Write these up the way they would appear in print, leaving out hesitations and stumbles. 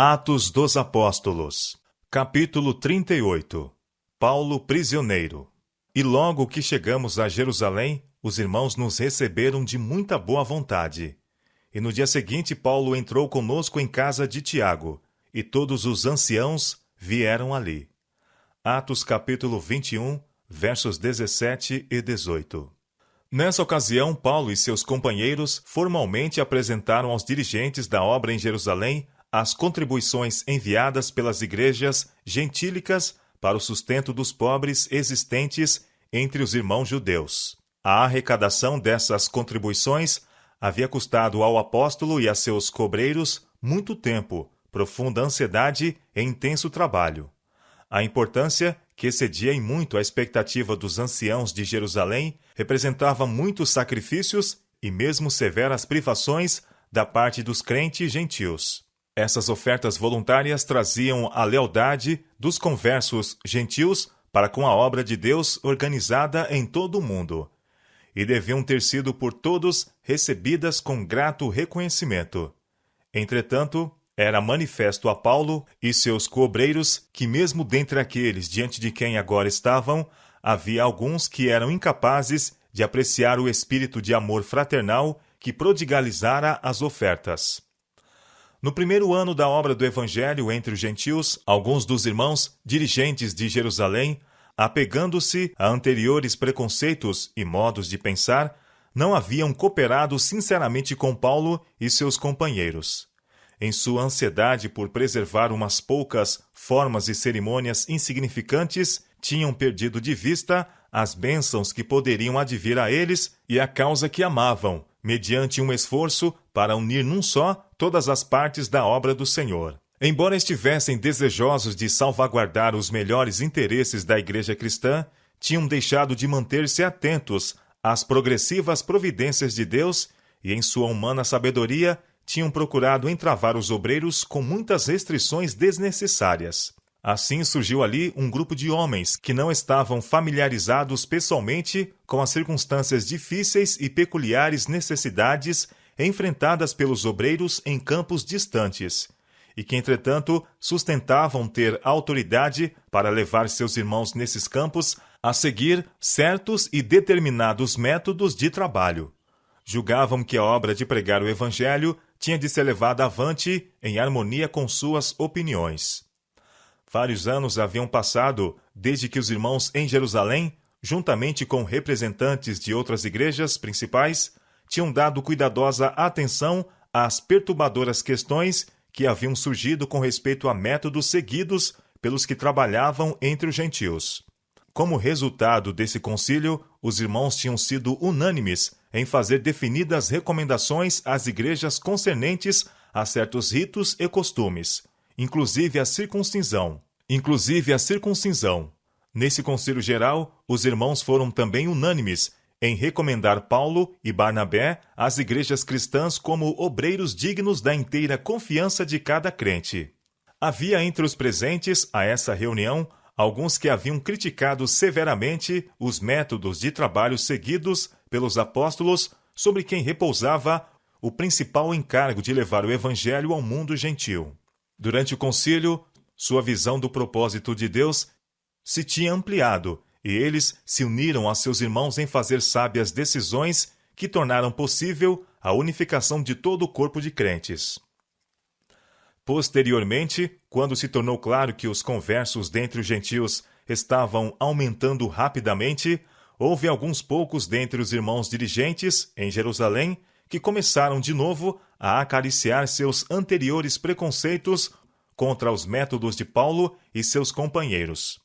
Atos dos Apóstolos, capítulo 38. Paulo prisioneiro. E logo que chegamos a Jerusalém, os irmãos nos receberam de muita boa vontade. E no dia seguinte Paulo entrou conosco em casa de Tiago, e todos os anciãos vieram ali. Atos capítulo 21, versos 17 e 18. Nessa ocasião, Paulo e seus companheiros formalmente apresentaram aos dirigentes da obra em Jerusalém as contribuições enviadas pelas igrejas gentílicas para o sustento dos pobres existentes entre os irmãos judeus. A arrecadação dessas contribuições havia custado ao apóstolo e a seus cobreiros muito tempo, profunda ansiedade e intenso trabalho. A importância, que excedia em muito a expectativa dos anciãos de Jerusalém, representava muitos sacrifícios e mesmo severas privações da parte dos crentes gentios. Essas ofertas voluntárias traziam a lealdade dos conversos gentios para com a obra de Deus organizada em todo o mundo, e deviam ter sido por todos recebidas com grato reconhecimento. Entretanto, era manifesto a Paulo e seus cobreiros que mesmo dentre aqueles diante de quem agora estavam, havia alguns que eram incapazes de apreciar o espírito de amor fraternal que prodigalizara as ofertas. No primeiro ano da obra do Evangelho entre os gentios, alguns dos irmãos dirigentes de Jerusalém, apegando-se a anteriores preconceitos e modos de pensar, não haviam cooperado sinceramente com Paulo e seus companheiros. Em sua ansiedade por preservar umas poucas formas e cerimônias insignificantes, tinham perdido de vista as bênçãos que poderiam advir a eles e a causa que amavam, mediante um esforço para unir num só todas as partes da obra do Senhor. Embora estivessem desejosos de salvaguardar os melhores interesses da igreja cristã, tinham deixado de manter-se atentos às progressivas providências de Deus e, em sua humana sabedoria, tinham procurado entravar os obreiros com muitas restrições desnecessárias. Assim surgiu ali um grupo de homens que não estavam familiarizados pessoalmente com as circunstâncias difíceis e peculiares necessidades enfrentadas pelos obreiros em campos distantes, e que, entretanto, sustentavam ter autoridade para levar seus irmãos nesses campos a seguir certos e determinados métodos de trabalho. Julgavam que a obra de pregar o Evangelho tinha de ser levada avante em harmonia com suas opiniões. Vários anos haviam passado desde que os irmãos em Jerusalém, juntamente com representantes de outras igrejas principais, tinham dado cuidadosa atenção às perturbadoras questões que haviam surgido com respeito a métodos seguidos pelos que trabalhavam entre os gentios. Como resultado desse concílio, os irmãos tinham sido unânimes em fazer definidas recomendações às igrejas concernentes a certos ritos e costumes, inclusive a circuncisão. Nesse concílio geral, os irmãos foram também unânimes em recomendar Paulo e Barnabé às igrejas cristãs como obreiros dignos da inteira confiança de cada crente. Havia entre os presentes a essa reunião alguns que haviam criticado severamente os métodos de trabalho seguidos pelos apóstolos, sobre quem repousava o principal encargo de levar o Evangelho ao mundo gentil. Durante o concílio, sua visão do propósito de Deus se tinha ampliado, e eles se uniram a seus irmãos em fazer sábias decisões que tornaram possível a unificação de todo o corpo de crentes. Posteriormente, quando se tornou claro que os conversos dentre os gentios estavam aumentando rapidamente, houve alguns poucos dentre os irmãos dirigentes em Jerusalém que começaram de novo a acariciar seus anteriores preconceitos contra os métodos de Paulo e seus companheiros.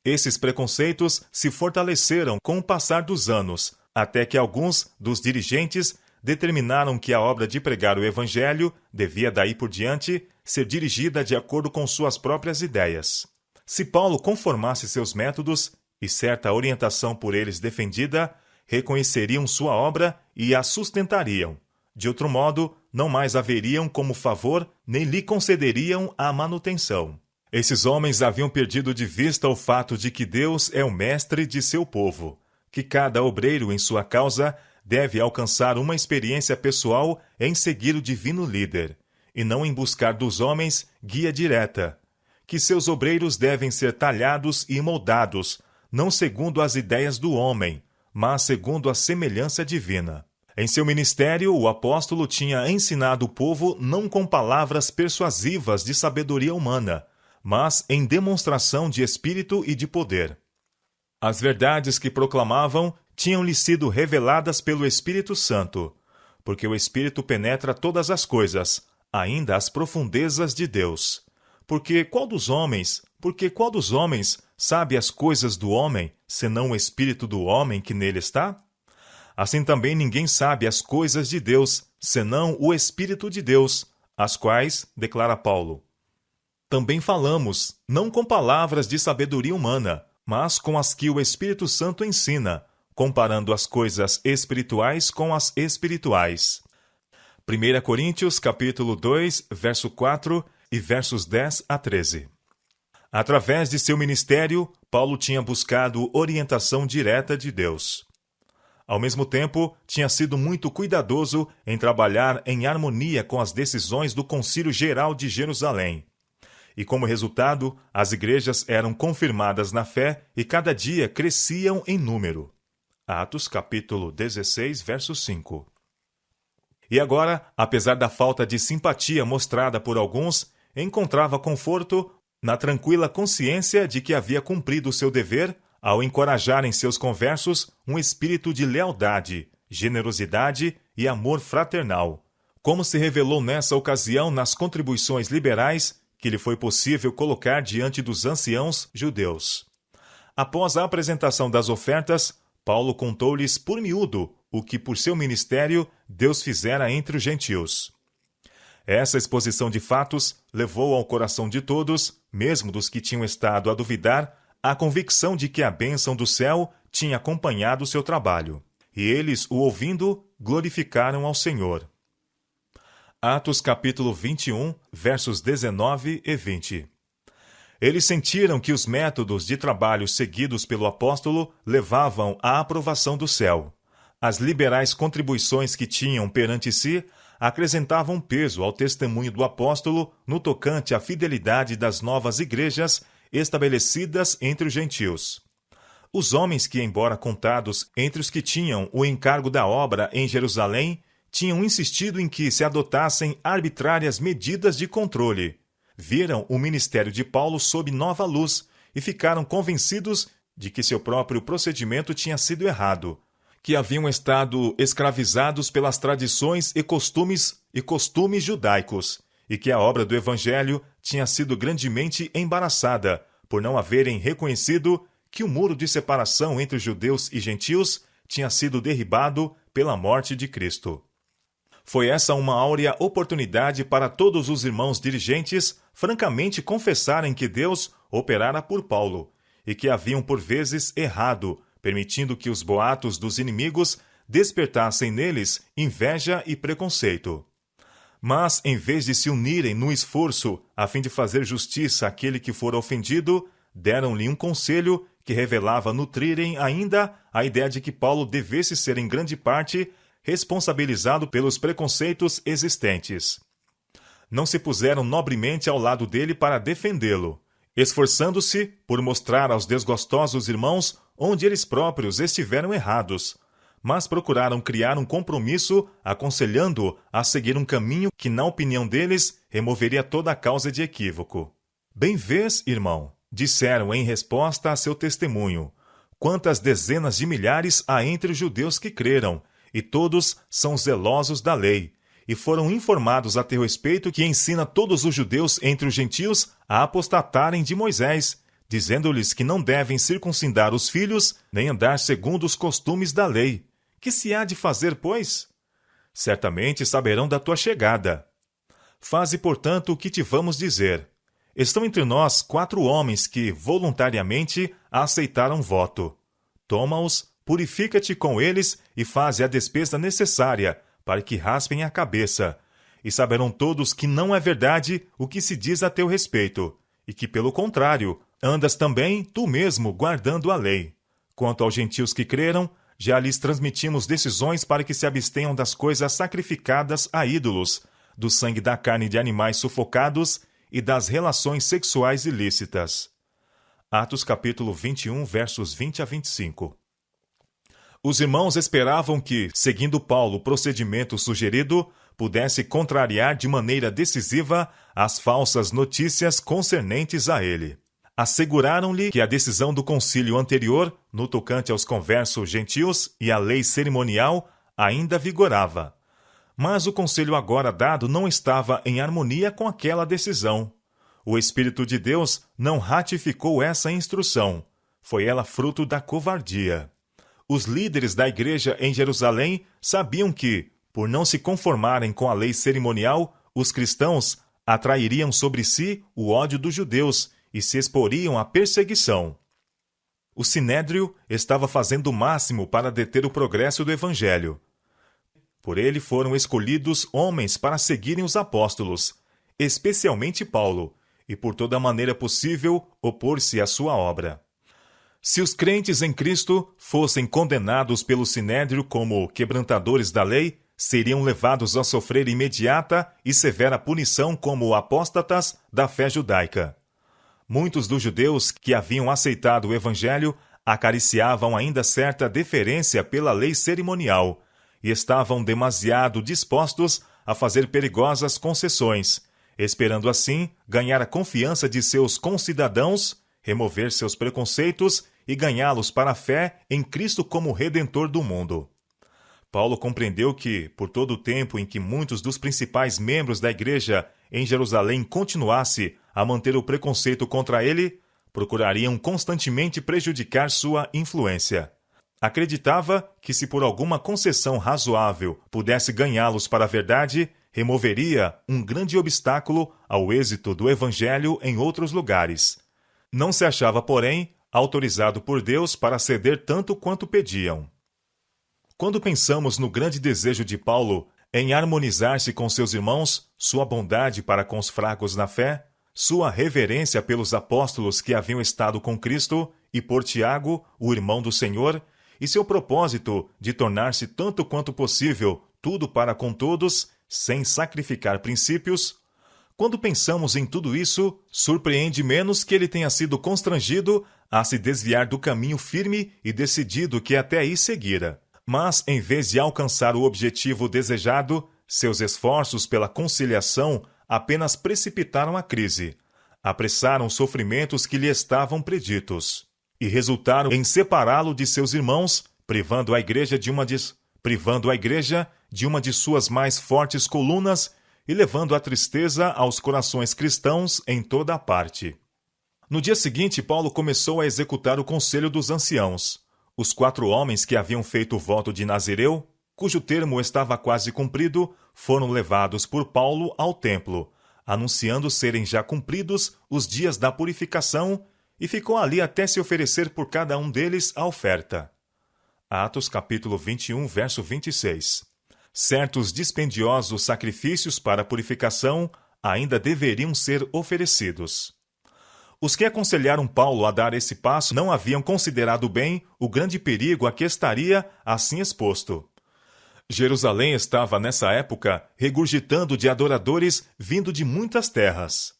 Esses preconceitos se fortaleceram com o passar dos anos, até que alguns dos dirigentes determinaram que a obra de pregar o Evangelho devia daí por diante ser dirigida de acordo com suas próprias ideias. Se Paulo conformasse seus métodos e certa orientação por eles defendida, reconheceriam sua obra e a sustentariam. De outro modo, não mais haveriam como favor nem lhe concederiam a manutenção. Esses homens haviam perdido de vista o fato de que Deus é o mestre de seu povo, que cada obreiro em sua causa deve alcançar uma experiência pessoal em seguir o divino líder, e não em buscar dos homens guia direta, que seus obreiros devem ser talhados e moldados, não segundo as ideias do homem, mas segundo a semelhança divina. Em seu ministério, o apóstolo tinha ensinado o povo não com palavras persuasivas de sabedoria humana, mas em demonstração de espírito e de poder. As verdades que proclamavam tinham-lhe sido reveladas pelo Espírito Santo, porque o Espírito penetra todas as coisas, ainda as profundezas de Deus. Porque qual dos homens sabe as coisas do homem, senão o Espírito do homem que nele está? Assim também ninguém sabe as coisas de Deus, senão o Espírito de Deus, as quais, declara Paulo, também falamos, não com palavras de sabedoria humana, mas com as que o Espírito Santo ensina, comparando as coisas espirituais com as espirituais. 1 Coríntios, capítulo 2, verso 4 e versos 10 a 13. Através de seu ministério, Paulo tinha buscado orientação direta de Deus. Ao mesmo tempo, tinha sido muito cuidadoso em trabalhar em harmonia com as decisões do Concílio Geral de Jerusalém. E como resultado, as igrejas eram confirmadas na fé e cada dia cresciam em número. Atos capítulo 16, verso 5. E agora, apesar da falta de simpatia mostrada por alguns, encontrava conforto na tranquila consciência de que havia cumprido o seu dever ao encorajar em seus conversos um espírito de lealdade, generosidade e amor fraternal, como se revelou nessa ocasião nas contribuições liberais que lhe foi possível colocar diante dos anciãos judeus. Após a apresentação das ofertas, Paulo contou-lhes por miúdo o que por seu ministério Deus fizera entre os gentios. Essa exposição de fatos levou ao coração de todos, mesmo dos que tinham estado a duvidar, a convicção de que a bênção do céu tinha acompanhado o seu trabalho. E eles, o ouvindo, glorificaram ao Senhor. Atos capítulo 21, versos 19 e 20. Eles sentiram que os métodos de trabalho seguidos pelo apóstolo levavam à aprovação do céu. As liberais contribuições que tinham perante si acrescentavam peso ao testemunho do apóstolo no tocante à fidelidade das novas igrejas estabelecidas entre os gentios. Os homens que, embora contados entre os que tinham o encargo da obra em Jerusalém, tinham insistido em que se adotassem arbitrárias medidas de controle. Viram o ministério de Paulo sob nova luz e ficaram convencidos de que seu próprio procedimento tinha sido errado, que haviam estado escravizados pelas tradições e costumes judaicos, e que a obra do Evangelho tinha sido grandemente embaraçada por não haverem reconhecido que o muro de separação entre judeus e gentios tinha sido derribado pela morte de Cristo. Foi essa uma áurea oportunidade para todos os irmãos dirigentes francamente confessarem que Deus operara por Paulo e que haviam por vezes errado, permitindo que os boatos dos inimigos despertassem neles inveja e preconceito. Mas, em vez de se unirem no esforço a fim de fazer justiça àquele que for ofendido, deram-lhe um conselho que revelava nutrirem ainda a ideia de que Paulo devesse ser em grande parte responsabilizado pelos preconceitos existentes. Não se puseram nobremente ao lado dele para defendê-lo, esforçando-se por mostrar aos desgostosos irmãos onde eles próprios estiveram errados, mas procuraram criar um compromisso aconselhando-o a seguir um caminho que, na opinião deles, removeria toda a causa de equívoco. Bem vês, irmão, disseram em resposta a seu testemunho, quantas dezenas de milhares há entre os judeus que creram, e todos são zelosos da lei, e foram informados a teu respeito que ensina todos os judeus entre os gentios a apostatarem de Moisés, dizendo-lhes que não devem circuncidar os filhos, nem andar segundo os costumes da lei. Que se há de fazer, pois? Certamente saberão da tua chegada. Faze, portanto, o que te vamos dizer. Estão entre nós 4 homens que, voluntariamente, aceitaram voto. Toma-os, purifica-te com eles e faze a despesa necessária, para que raspem a cabeça. E saberão todos que não é verdade o que se diz a teu respeito, e que, pelo contrário, andas também tu mesmo guardando a lei. Quanto aos gentios que creram, já lhes transmitimos decisões para que se abstenham das coisas sacrificadas a ídolos, do sangue da carne de animais sufocados e das relações sexuais ilícitas. Atos capítulo 21, versos 20 a 25. Os irmãos esperavam que, seguindo Paulo o procedimento sugerido, pudesse contrariar de maneira decisiva as falsas notícias concernentes a ele. Asseguraram-lhe que a decisão do concílio anterior, no tocante aos conversos gentios e à lei cerimonial, ainda vigorava. Mas o conselho agora dado não estava em harmonia com aquela decisão. O Espírito de Deus não ratificou essa instrução. Foi ela fruto da covardia. Os líderes da igreja em Jerusalém sabiam que, por não se conformarem com a lei cerimonial, os cristãos atrairiam sobre si o ódio dos judeus e se exporiam à perseguição. O Sinédrio estava fazendo o máximo para deter o progresso do Evangelho. Por ele foram escolhidos homens para seguirem os apóstolos, especialmente Paulo, e por toda maneira possível opor-se à sua obra. Se os crentes em Cristo fossem condenados pelo Sinédrio como quebrantadores da lei, seriam levados a sofrer imediata e severa punição como apóstatas da fé judaica. Muitos dos judeus que haviam aceitado o Evangelho acariciavam ainda certa deferência pela lei cerimonial e estavam demasiado dispostos a fazer perigosas concessões, esperando assim ganhar a confiança de seus concidadãos, remover seus preconceitos e ganhá-los para a fé em Cristo como Redentor do mundo. Paulo compreendeu que, por todo o tempo em que muitos dos principais membros da igreja em Jerusalém continuassem a manter o preconceito contra ele, procurariam constantemente prejudicar sua influência. Acreditava que, se por alguma concessão razoável pudesse ganhá-los para a verdade, removeria um grande obstáculo ao êxito do Evangelho em outros lugares. Não se achava, porém, autorizado por Deus para ceder tanto quanto pediam. Quando pensamos no grande desejo de Paulo em harmonizar-se com seus irmãos, sua bondade para com os fracos na fé, sua reverência pelos apóstolos que haviam estado com Cristo e por Tiago, o irmão do Senhor, e seu propósito de tornar-se tanto quanto possível tudo para com todos, sem sacrificar princípios, quando pensamos em tudo isso, surpreende menos que ele tenha sido constrangido a se desviar do caminho firme e decidido que até aí seguira. Mas, em vez de alcançar o objetivo desejado, seus esforços pela conciliação apenas precipitaram a crise, apressaram os sofrimentos que lhe estavam preditos, e resultaram em separá-lo de seus irmãos, privando a igreja de uma de suas mais fortes colunas e levando a tristeza aos corações cristãos em toda a parte. No dia seguinte, Paulo começou a executar o conselho dos anciãos. Os 4 homens que haviam feito o voto de Nazireu, cujo termo estava quase cumprido, foram levados por Paulo ao templo, anunciando serem já cumpridos os dias da purificação, e ficou ali até se oferecer por cada um deles a oferta. Atos capítulo 21, verso 26. Certos dispendiosos sacrifícios para a purificação ainda deveriam ser oferecidos. Os que aconselharam Paulo a dar esse passo não haviam considerado bem o grande perigo a que estaria assim exposto. Jerusalém estava, nessa época, regurgitando de adoradores vindo de muitas terras.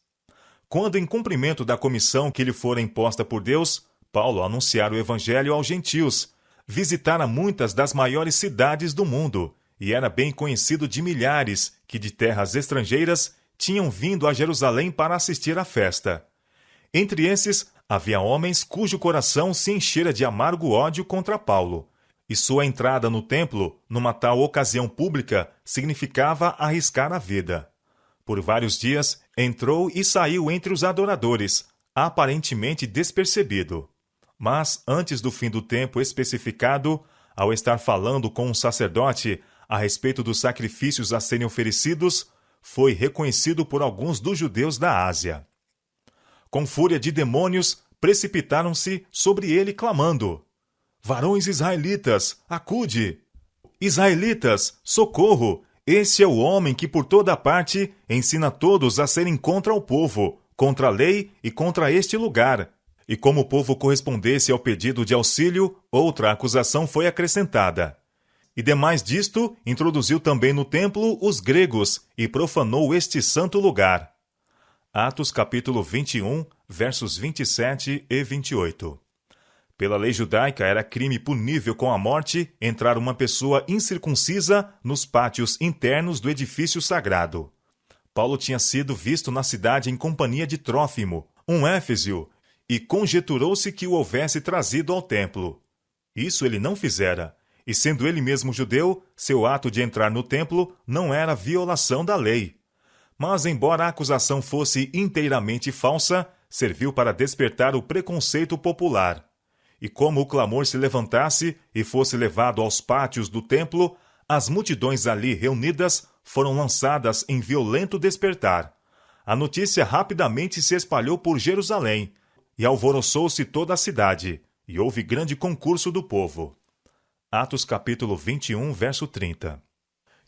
Quando, em cumprimento da comissão que lhe fora imposta por Deus, Paulo anunciara o Evangelho aos gentios, visitara muitas das maiores cidades do mundo, e era bem conhecido de milhares que de terras estrangeiras tinham vindo a Jerusalém para assistir à festa. Entre esses, havia homens cujo coração se enchera de amargo ódio contra Paulo, e sua entrada no templo, numa tal ocasião pública, significava arriscar a vida. Por vários dias, entrou e saiu entre os adoradores, aparentemente despercebido. Mas, antes do fim do tempo especificado, ao estar falando com um sacerdote a respeito dos sacrifícios a serem oferecidos, foi reconhecido por alguns dos judeus da Ásia. Com fúria de demônios, precipitaram-se sobre ele clamando: "Varões israelitas, acude! Israelitas, socorro! Este é o homem que por toda parte ensina todos a serem contra o povo, contra a lei e contra este lugar." E como o povo correspondesse ao pedido de auxílio, outra acusação foi acrescentada: E demais disto, introduziu também no templo os gregos e profanou este santo lugar. Atos capítulo 21, versos 27 e 28. Pela lei judaica era crime punível com a morte entrar uma pessoa incircuncisa nos pátios internos do edifício sagrado. Paulo tinha sido visto na cidade em companhia de Trófimo, um éfesio, e conjeturou-se que o houvesse trazido ao templo. Isso ele não fizera, e sendo ele mesmo judeu, seu ato de entrar no templo não era violação da lei. Mas, embora a acusação fosse inteiramente falsa, serviu para despertar o preconceito popular. E como o clamor se levantasse e fosse levado aos pátios do templo, as multidões ali reunidas foram lançadas em violento despertar. A notícia rapidamente se espalhou por Jerusalém, e alvoroçou-se toda a cidade, e houve grande concurso do povo. Atos capítulo 21, verso 30.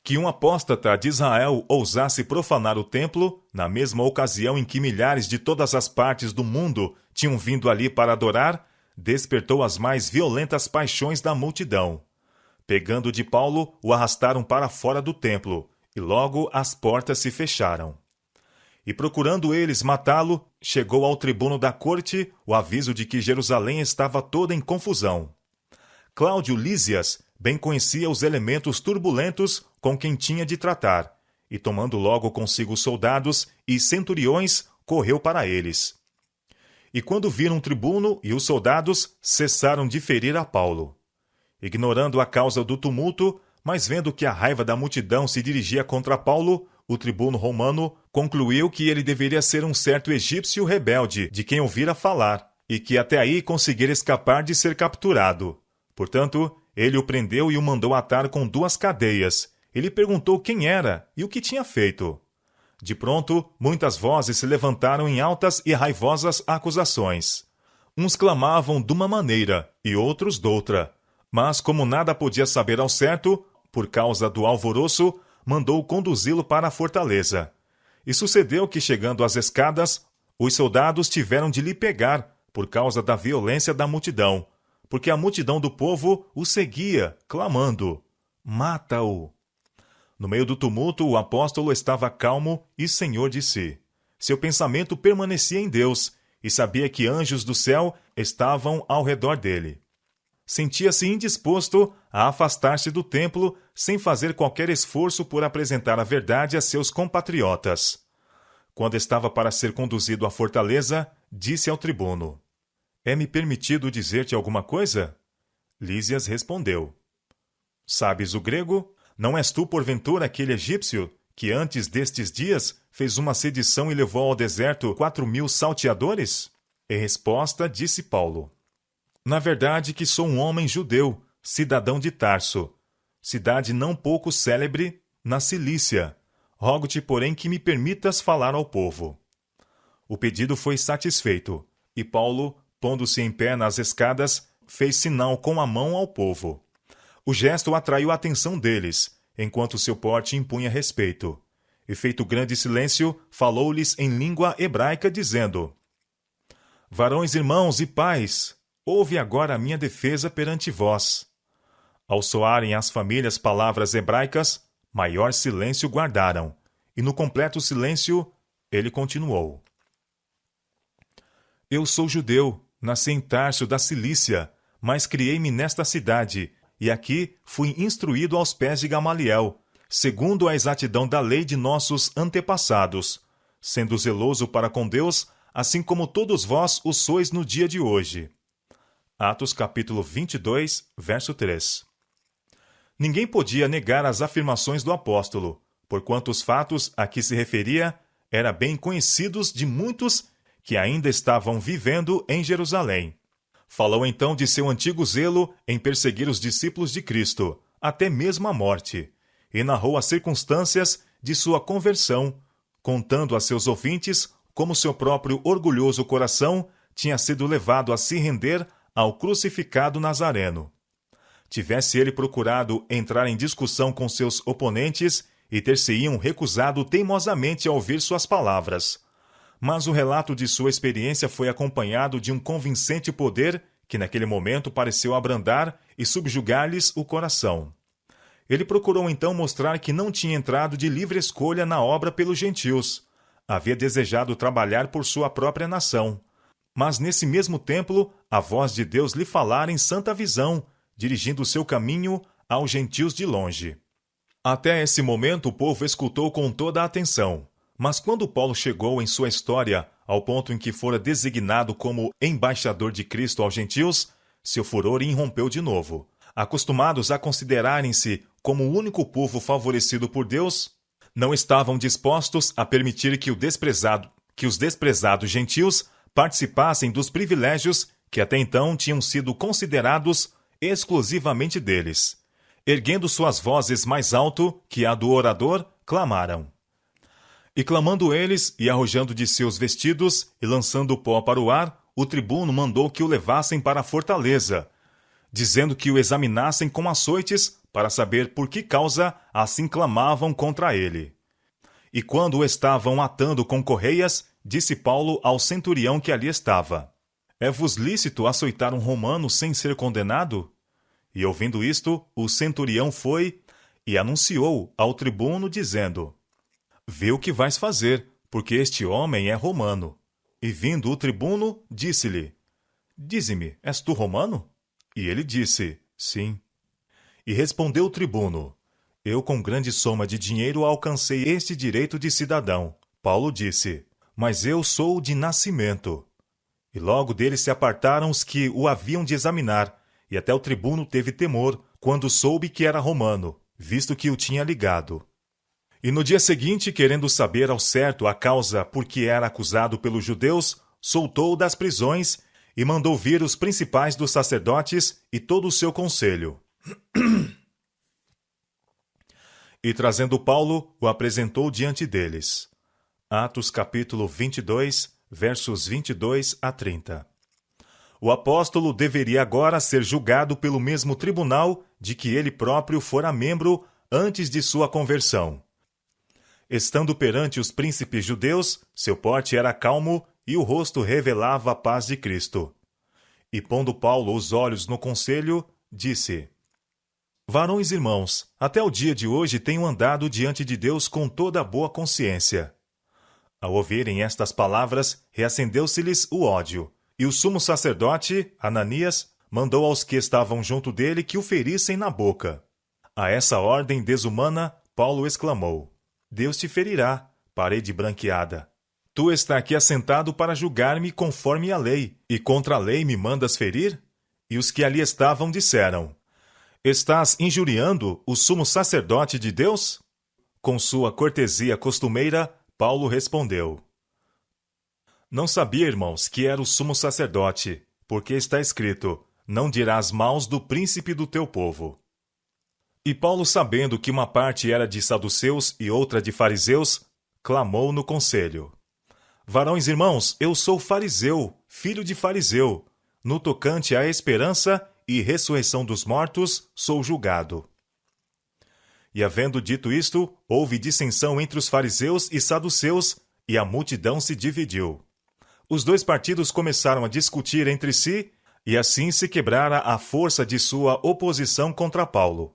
Que um apóstata de Israel ousasse profanar o templo, na mesma ocasião em que milhares de todas as partes do mundo tinham vindo ali para adorar, despertou as mais violentas paixões da multidão. Pegando de Paulo, o arrastaram para fora do templo, e logo as portas se fecharam. E procurando eles matá-lo, chegou ao tribuno da corte o aviso de que Jerusalém estava toda em confusão. Cláudio Lísias bem conhecia os elementos turbulentos com quem tinha de tratar, e tomando logo consigo soldados e centuriões, correu para eles. E quando viram o tribuno e os soldados, cessaram de ferir a Paulo. Ignorando a causa do tumulto, mas vendo que a raiva da multidão se dirigia contra Paulo, o tribuno romano concluiu que ele deveria ser um certo egípcio rebelde, de quem ouvira falar, e que até aí conseguira escapar de ser capturado. Portanto, ele o prendeu e o mandou atar com 2 cadeias. Ele perguntou quem era e o que tinha feito. De pronto, muitas vozes se levantaram em altas e raivosas acusações. Uns clamavam de uma maneira e outros doutra. Mas, como nada podia saber ao certo, por causa do alvoroço, mandou conduzi-lo para a fortaleza. E sucedeu que, chegando às escadas, os soldados tiveram de lhe pegar, por causa da violência da multidão, porque a multidão do povo o seguia, clamando: "Mata-o!" No meio do tumulto, o apóstolo estava calmo e senhor de si. Seu pensamento permanecia em Deus, e sabia que anjos do céu estavam ao redor dele. Sentia-se indisposto a afastar-se do templo sem fazer qualquer esforço por apresentar a verdade a seus compatriotas. Quando estava para ser conduzido à fortaleza, disse ao tribuno: "É-me permitido dizer-te alguma coisa?" Lísias respondeu: "Sabes o grego? Não és tu, porventura, aquele egípcio que antes destes dias fez uma sedição e levou ao deserto 4.000 salteadores?" Em resposta, disse Paulo: "Na verdade que sou um homem judeu, cidadão de Tarso, cidade não pouco célebre na Cilícia. Rogo-te, porém, que me permitas falar ao povo." O pedido foi satisfeito, e Paulo, pondo-se em pé nas escadas, fez sinal com a mão ao povo. O gesto atraiu a atenção deles, enquanto seu porte impunha respeito. E feito grande silêncio, falou-lhes em língua hebraica, dizendo: "Varões, irmãos e pais, ouve agora a minha defesa perante vós." Ao soarem às famílias palavras hebraicas, maior silêncio guardaram, e no completo silêncio, ele continuou: "Eu sou judeu, nasci em Tarso da Cilícia, mas criei-me nesta cidade, e aqui fui instruído aos pés de Gamaliel, segundo a exatidão da lei de nossos antepassados, sendo zeloso para com Deus, assim como todos vós o sois no dia de hoje." Atos capítulo 22, verso 3. Ninguém podia negar as afirmações do apóstolo, porquanto os fatos a que se referia eram bem conhecidos de muitos que ainda estavam vivendo em Jerusalém. Falou então de seu antigo zelo em perseguir os discípulos de Cristo, até mesmo a morte, e narrou as circunstâncias de sua conversão, contando a seus ouvintes como seu próprio orgulhoso coração tinha sido levado a se render ao crucificado Nazareno. Tivesse ele procurado entrar em discussão com seus oponentes e ter-se-iam recusado teimosamente a ouvir suas palavras. Mas o relato de sua experiência foi acompanhado de um convincente poder que naquele momento pareceu abrandar e subjugar-lhes o coração. Ele procurou então mostrar que não tinha entrado de livre escolha na obra pelos gentios. Havia desejado trabalhar por sua própria nação. Mas nesse mesmo templo, a voz de Deus lhe falara em santa visão, dirigindo o seu caminho aos gentios de longe. Até esse momento o povo escutou com toda a atenção. Mas quando Paulo chegou em sua história ao ponto em que fora designado como embaixador de Cristo aos gentios, seu furor irrompeu de novo. Acostumados a considerarem-se como o único povo favorecido por Deus, não estavam dispostos a permitir que os desprezados gentios participassem dos privilégios que até então tinham sido considerados exclusivamente deles. Erguendo suas vozes mais alto que a do orador, clamaram. E clamando eles, e arrojando de seus vestidos, e lançando pó para o ar, o tribuno mandou que o levassem para a fortaleza, dizendo que o examinassem com açoites, para saber por que causa assim clamavam contra ele. E quando o estavam atando com correias, disse Paulo ao centurião que ali estava: É-vos lícito açoitar um romano sem ser condenado? E ouvindo isto, o centurião foi e anunciou ao tribuno, dizendo: Vê o que vais fazer, porque este homem é romano. E vindo o tribuno, disse-lhe: Dize-me, és tu romano? E ele disse: Sim. E respondeu o tribuno: Eu com grande soma de dinheiro alcancei este direito de cidadão. Paulo disse: Mas eu sou de nascimento. E logo dele se apartaram os que o haviam de examinar, e até o tribuno teve temor, quando soube que era romano, visto que o tinha ligado. E no dia seguinte, querendo saber ao certo a causa por que era acusado pelos judeus, soltou-o das prisões e mandou vir os principais dos sacerdotes e todo o seu conselho. E trazendo Paulo, o apresentou diante deles. Atos capítulo 22, versos 22 a 30. O apóstolo deveria agora ser julgado pelo mesmo tribunal de que ele próprio fora membro antes de sua conversão. Estando perante os príncipes judeus, seu porte era calmo e o rosto revelava a paz de Cristo. E pondo Paulo os olhos no conselho, disse: Varões irmãos, até o dia de hoje tenho andado diante de Deus com toda a boa consciência. Ao ouvirem estas palavras, reacendeu-se-lhes o ódio, e o sumo sacerdote, Ananias, mandou aos que estavam junto dele que o ferissem na boca. A essa ordem desumana, Paulo exclamou: Deus te ferirá, parede branqueada. Tu está aqui assentado para julgar-me conforme a lei, e contra a lei me mandas ferir? E os que ali estavam disseram: Estás injuriando o sumo sacerdote de Deus? Com sua cortesia costumeira, Paulo respondeu: Não sabia, irmãos, que era o sumo sacerdote, porque está escrito: Não dirás mals do príncipe do teu povo. E Paulo, sabendo que uma parte era de saduceus e outra de fariseus, clamou no conselho: Varões irmãos, eu sou fariseu, filho de fariseu. No tocante à esperança e ressurreição dos mortos, sou julgado. E havendo dito isto, houve dissensão entre os fariseus e saduceus, e a multidão se dividiu. Os dois partidos começaram a discutir entre si, e assim se quebrara a força de sua oposição contra Paulo.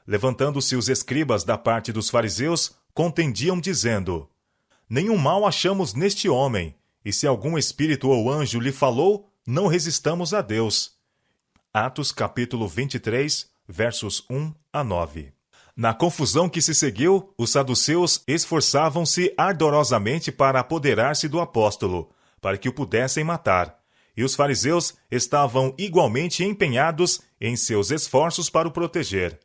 Levantando-se os escribas da parte dos fariseus, contendiam, dizendo: Nenhum mal achamos neste homem, e se algum espírito ou anjo lhe falou, não resistamos a Deus. Atos capítulo 23, versos 1 a 9. Na confusão que se seguiu, os saduceus esforçavam-se ardorosamente para apoderar-se do apóstolo, para que o pudessem matar, e os fariseus estavam igualmente empenhados em seus esforços para o proteger.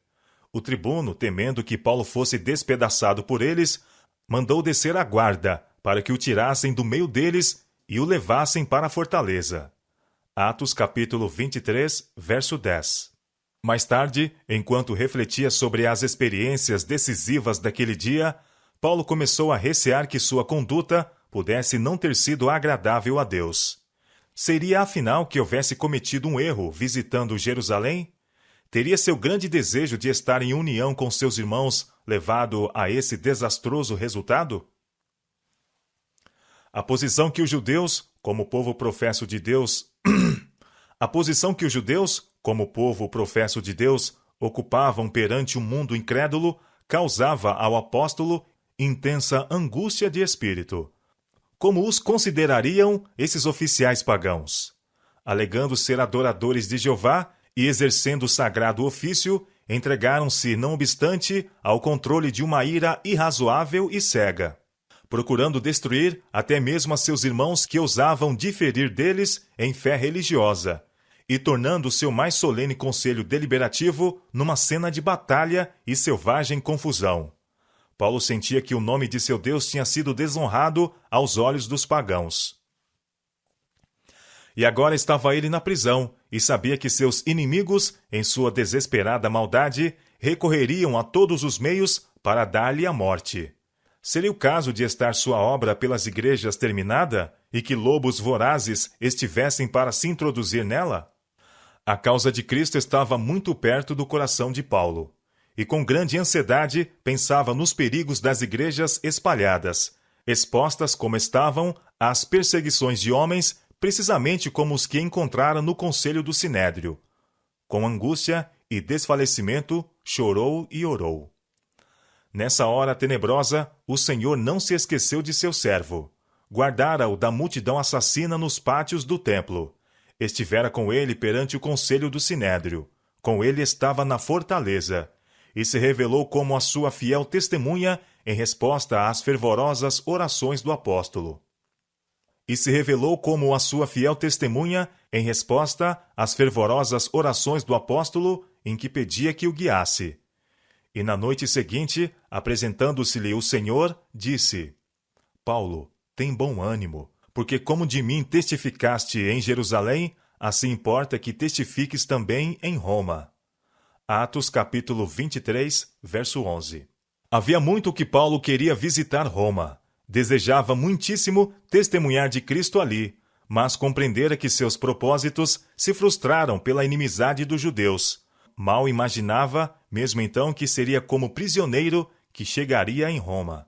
O tribuno, temendo que Paulo fosse despedaçado por eles, mandou descer a guarda, para que o tirassem do meio deles e o levassem para a fortaleza. Atos capítulo 23, verso 10. Mais tarde, enquanto refletia sobre as experiências decisivas daquele dia, Paulo começou a recear que sua conduta pudesse não ter sido agradável a Deus. Seria afinal que houvesse cometido um erro visitando Jerusalém? Teria seu grande desejo de estar em união com seus irmãos levado a esse desastroso resultado? A posição que os judeus, como povo professo de Deus, ocupavam perante um mundo incrédulo, causava ao apóstolo intensa angústia de espírito. Como os considerariam esses oficiais pagãos? Alegando ser adoradores de Jeová e exercendo o sagrado ofício, entregaram-se, não obstante, ao controle de uma ira irrazoável e cega, procurando destruir até mesmo a seus irmãos que ousavam diferir deles em fé religiosa, e tornando o seu mais solene conselho deliberativo numa cena de batalha e selvagem confusão. Paulo sentia que o nome de seu Deus tinha sido desonrado aos olhos dos pagãos. E agora estava ele na prisão, e sabia que seus inimigos, em sua desesperada maldade, recorreriam a todos os meios para dar-lhe a morte. Seria o caso de estar sua obra pelas igrejas terminada, e que lobos vorazes estivessem para se introduzir nela? A causa de Cristo estava muito perto do coração de Paulo, e com grande ansiedade pensava nos perigos das igrejas espalhadas, expostas como estavam às perseguições de homens, precisamente como os que encontrara no conselho do Sinédrio. Com angústia e desfalecimento, chorou e orou. Nessa hora tenebrosa, o Senhor não se esqueceu de seu servo. Guardara-o da multidão assassina nos pátios do templo. Estivera com ele perante o conselho do Sinédrio. Com ele estava na fortaleza. E se revelou como a sua fiel testemunha em resposta às fervorosas orações do apóstolo. Em que pedia que o guiasse. E na noite seguinte, apresentando-se-lhe o Senhor, disse: Paulo, tem bom ânimo, porque como de mim testificaste em Jerusalém, assim importa que testifiques também em Roma. Atos capítulo 23, verso 11. Havia muito que Paulo queria visitar Roma. Desejava muitíssimo testemunhar de Cristo ali, mas compreendera que seus propósitos se frustraram pela inimizade dos judeus. Mal imaginava, mesmo então, que seria como prisioneiro que chegaria em Roma.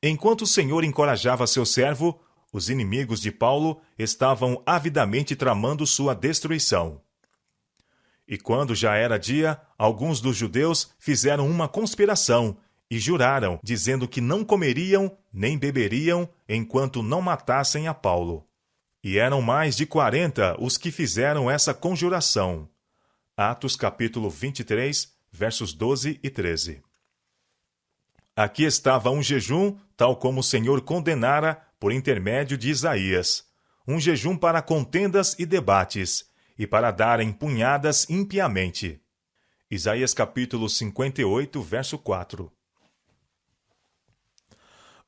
Enquanto o Senhor encorajava seu servo, os inimigos de Paulo estavam avidamente tramando sua destruição. E quando já era dia, alguns dos judeus fizeram uma conspiração e juraram, dizendo que não comeriam nem beberiam enquanto não matassem a Paulo. E eram mais de 40 os que fizeram essa conjuração. Atos capítulo 23, versos 12 e 13. Aqui estava um jejum, tal como o Senhor condenara por intermédio de Isaías. Um jejum para contendas e debates, e para darem punhadas impiamente. Isaías capítulo 58, verso 4.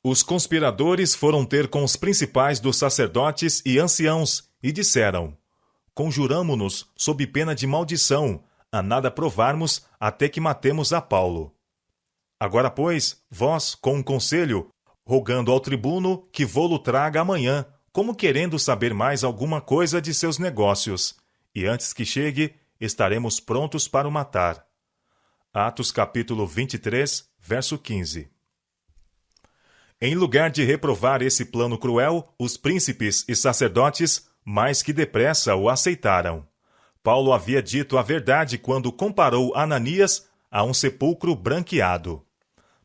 Os conspiradores foram ter com os principais dos sacerdotes e anciãos, e disseram: Conjuramo-nos, sob pena de maldição, a nada provarmos até que matemos a Paulo. Agora, pois, vós, com um conselho, rogando ao tribuno que vô-lo traga amanhã, como querendo saber mais alguma coisa de seus negócios, e antes que chegue, estaremos prontos para o matar. Atos capítulo 23, verso 15. Em lugar de reprovar esse plano cruel, os príncipes e sacerdotes mais que depressa o aceitaram. Paulo havia dito a verdade quando comparou Ananias a um sepulcro branqueado.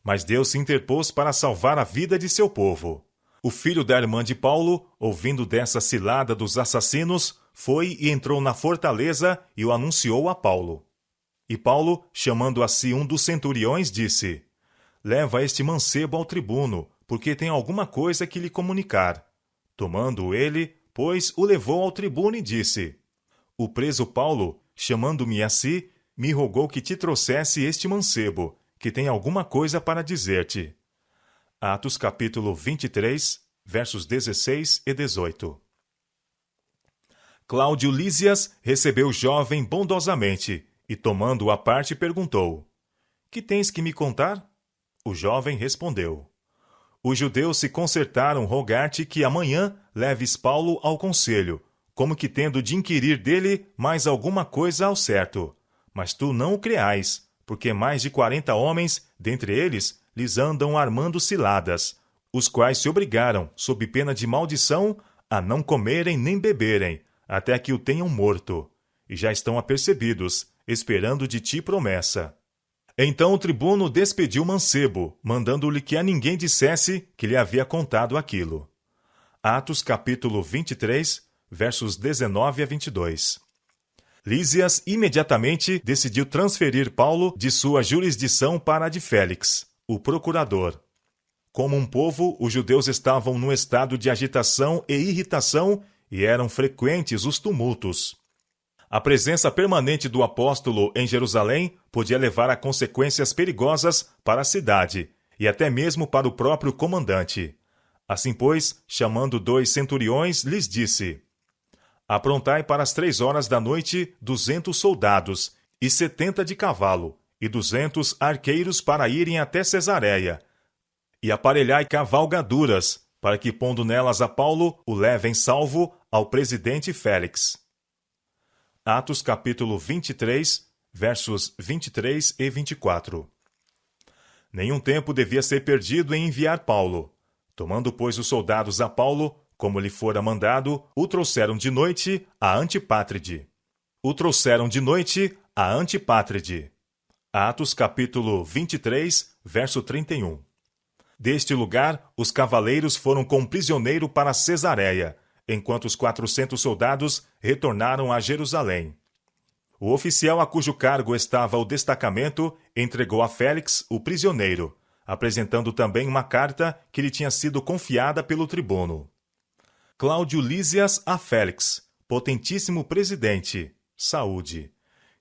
Mas Deus se interpôs para salvar a vida de seu povo. O filho da irmã de Paulo, ouvindo dessa cilada dos assassinos, foi e entrou na fortaleza e o anunciou a Paulo. E Paulo, chamando a si um dos centuriões, disse: Leva este mancebo ao tribuno, porque tem alguma coisa que lhe comunicar. Tomando ele, pois, o levou ao tribuno e disse: O preso Paulo, chamando-me a si, me rogou que te trouxesse este mancebo, que tem alguma coisa para dizer-te. Atos capítulo 23, versos 16 e 18. Cláudio Lísias recebeu o jovem bondosamente e, tomando-o à parte, perguntou: Que tens que me contar? O jovem respondeu: Os judeus se concertaram rogar-te que amanhã leves Paulo ao conselho, como que tendo de inquirir dele mais alguma coisa ao certo. Mas tu não o creais, porque mais de 40 homens, dentre eles, lhes andam armando ciladas, os quais se obrigaram, sob pena de maldição, a não comerem nem beberem, até que o tenham morto. E já estão apercebidos, esperando de ti promessa. Então o tribuno despediu o mancebo, mandando-lhe que a ninguém dissesse que lhe havia contado aquilo. Atos capítulo 23, versos 19 a 22. Lísias imediatamente decidiu transferir Paulo de sua jurisdição para a de Félix, o procurador. Como um povo, os judeus estavam num estado de agitação e irritação e eram frequentes os tumultos. A presença permanente do apóstolo em Jerusalém podia levar a consequências perigosas para a cidade e até mesmo para o próprio comandante. Assim, pois, chamando 2 centuriões, lhes disse: aprontai para as 3 horas da noite 200 soldados, e 70 de cavalo, e 200 arqueiros para irem até Cesareia. E aparelhai cavalgaduras, para que, pondo nelas a Paulo, o levem salvo ao presidente Félix. Atos capítulo 23, versos 23 e 24. Nenhum tempo devia ser perdido em enviar Paulo. Tomando, pois, os soldados a Paulo, como lhe fora mandado, o trouxeram de noite a Antipátride. Atos capítulo 23, verso 31. Deste lugar, os cavaleiros foram com prisioneiro para Cesareia, enquanto os 400 soldados retornaram a Jerusalém. O oficial a cujo cargo estava o destacamento entregou a Félix o prisioneiro, apresentando também uma carta que lhe tinha sido confiada pelo tribuno. Cláudio Lísias a Félix, potentíssimo presidente, saúde.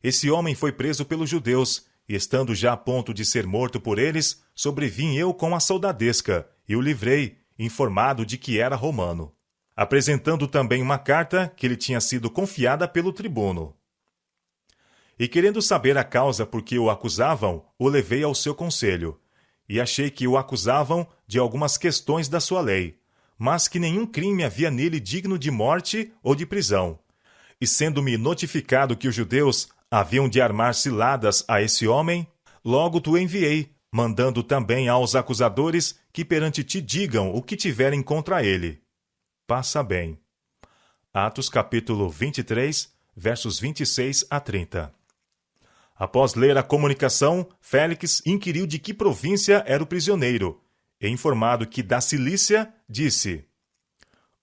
Esse homem foi preso pelos judeus, e estando já a ponto de ser morto por eles, sobrevim eu com a soldadesca, e o livrei, informado de que era romano. Apresentando também uma carta que lhe tinha sido confiada pelo tribuno. E querendo saber a causa por que o acusavam, o levei ao seu conselho, e achei que o acusavam de algumas questões da sua lei, mas que nenhum crime havia nele digno de morte ou de prisão. E sendo-me notificado que os judeus haviam de armar ciladas a esse homem, logo te enviei, mandando também aos acusadores que perante ti digam o que tiverem contra ele. Passa bem. Atos capítulo 23, versos 26 a 30. Após ler a comunicação, Félix inquiriu de que província era o prisioneiro, e informado que da Cilícia, disse: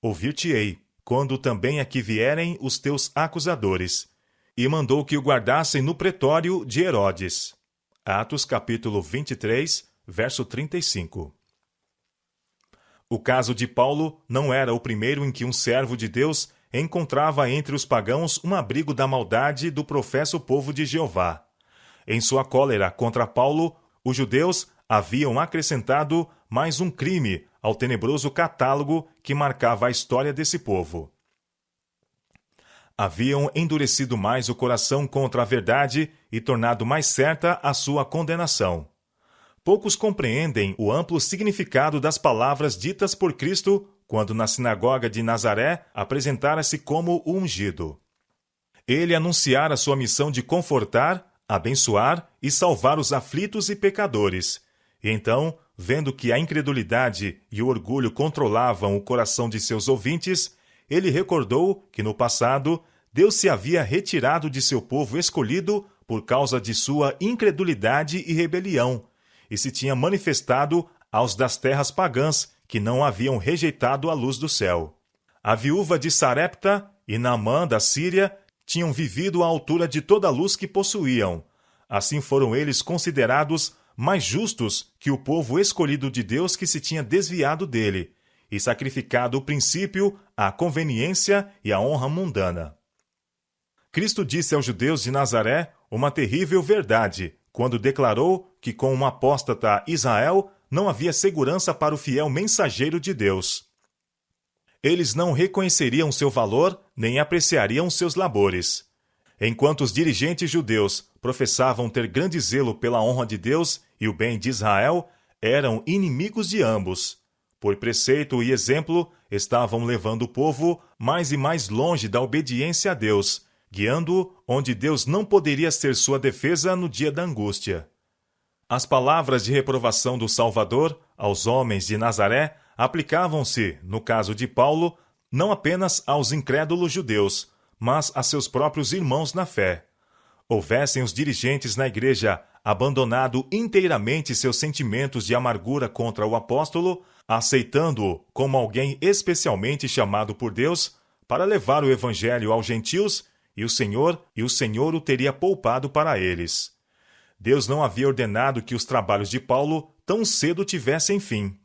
ouvir-te-ei, quando também aqui vierem os teus acusadores. E mandou que o guardassem no pretório de Herodes. Atos capítulo 23, verso 35. O caso de Paulo não era o primeiro em que um servo de Deus encontrava entre os pagãos um abrigo da maldade do professo povo de Jeová. Em sua cólera contra Paulo, os judeus haviam acrescentado mais um crime ao tenebroso catálogo que marcava a história desse povo. Haviam endurecido mais o coração contra a verdade e tornado mais certa a sua condenação. Poucos compreendem o amplo significado das palavras ditas por Cristo quando na sinagoga de Nazaré apresentara-se como o ungido. Ele anunciara sua missão de confortar, abençoar e salvar os aflitos e pecadores. E então, vendo que a incredulidade e o orgulho controlavam o coração de seus ouvintes, ele recordou que no passado Deus se havia retirado de seu povo escolhido por causa de sua incredulidade e rebelião, e se tinha manifestado aos das terras pagãs que não haviam rejeitado a luz do céu. A viúva de Sarepta e Naamã da Síria tinham vivido à altura de toda a luz que possuíam. Assim foram eles considerados mais justos que o povo escolhido de Deus que se tinha desviado dele, e sacrificado o princípio, a conveniência e a honra mundana. Cristo disse aos judeus de Nazaré uma terrível verdade, quando declarou que com um apóstata Israel não havia segurança para o fiel mensageiro de Deus. Eles não reconheceriam seu valor, nem apreciariam seus labores. Enquanto os dirigentes judeus professavam ter grande zelo pela honra de Deus e o bem de Israel, eram inimigos de ambos. Por preceito e exemplo, estavam levando o povo mais e mais longe da obediência a Deus, guiando-o onde Deus não poderia ser sua defesa no dia da angústia. As palavras de reprovação do Salvador aos homens de Nazaré aplicavam-se, no caso de Paulo, não apenas aos incrédulos judeus, mas a seus próprios irmãos na fé. Houvessem os dirigentes na igreja abandonado inteiramente seus sentimentos de amargura contra o apóstolo, aceitando-o como alguém especialmente chamado por Deus para levar o evangelho aos gentios, e o Senhor o teria poupado para eles. Deus não havia ordenado que os trabalhos de Paulo tão cedo tivessem fim,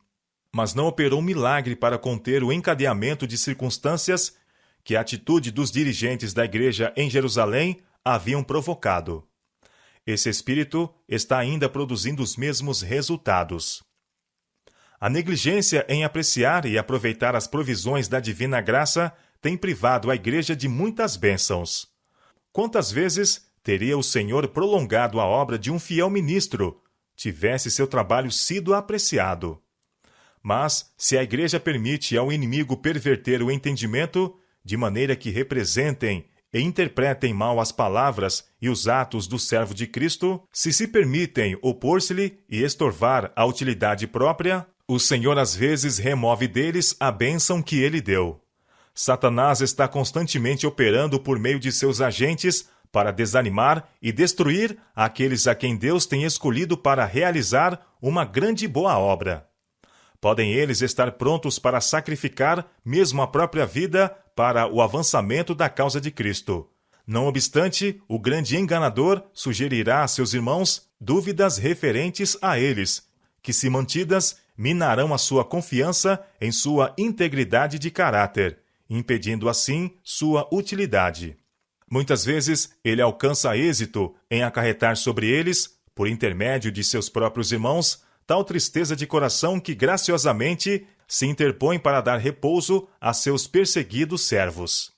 mas não operou um milagre para conter o encadeamento de circunstâncias que a atitude dos dirigentes da igreja em Jerusalém haviam provocado. Esse espírito está ainda produzindo os mesmos resultados. A negligência em apreciar e aproveitar as provisões da divina graça tem privado a igreja de muitas bênçãos. Quantas vezes teria o Senhor prolongado a obra de um fiel ministro, tivesse seu trabalho sido apreciado? Mas, se a igreja permite ao inimigo perverter o entendimento, de maneira que representem e interpretem mal as palavras e os atos do servo de Cristo, se permitem opor-se-lhe e estorvar a utilidade própria, o Senhor às vezes remove deles a bênção que ele deu. Satanás está constantemente operando por meio de seus agentes para desanimar e destruir aqueles a quem Deus tem escolhido para realizar uma grande e boa obra. Podem eles estar prontos para sacrificar mesmo a própria vida para o avançamento da causa de Cristo. Não obstante, o grande enganador sugerirá a seus irmãos dúvidas referentes a eles, que, se mantidas, minarão a sua confiança em sua integridade de caráter, impedindo assim sua utilidade. Muitas vezes ele alcança êxito em acarretar sobre eles, por intermédio de seus próprios irmãos, tal tristeza de coração que graciosamente se interpõe para dar repouso a seus perseguidos servos.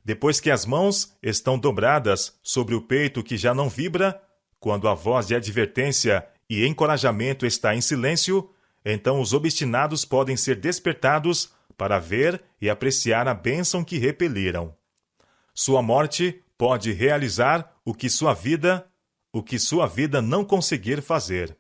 Depois que as mãos estão dobradas sobre o peito que já não vibra, quando a voz de advertência e encorajamento está em silêncio, então os obstinados podem ser despertados para ver e apreciar a bênção que repeliram. Sua morte pode realizar o que sua vida não conseguir fazer.